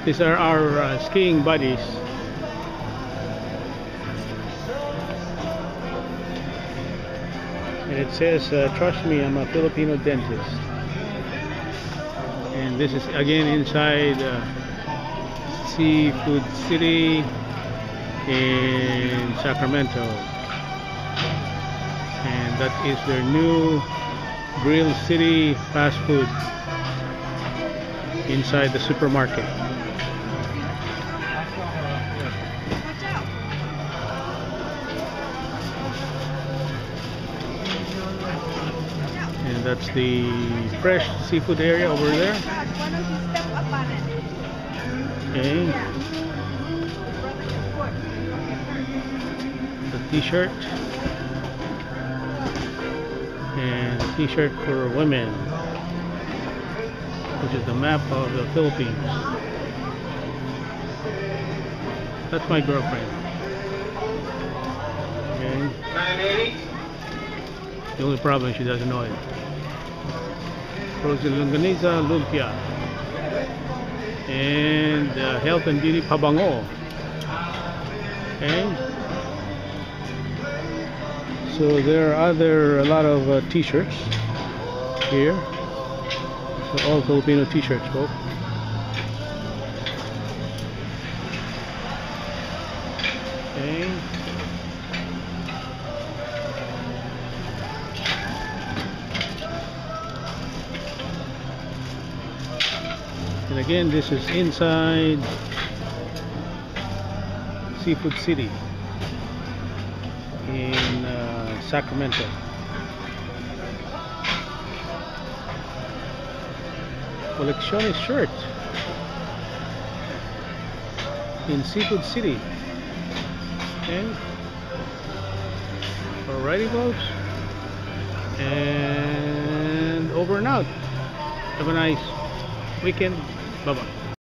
These are our skiing buddies. And it says, trust me, I'm a Filipino dentist. And this is again inside Seafood City in Sacramento. And that is their new Grill City fast food inside the supermarket. And that's the fresh seafood area over there. Okay. The t-shirt. And t-shirt for women, which is the map of the Philippines. That's my girlfriend. Okay. The only problem is she doesn't know it. Frozen Longaniza Lumpia. And Health and Beauty Pabango. Okay. So there are a lot of t-shirts here. So all Filipino t-shirts, folks. Okay. And again, this is inside Seafood City in Sacramento. Colecciones shirt in Seafood City. Okay. Alrighty, folks. And over and out. Have a nice weekend. Bye bye.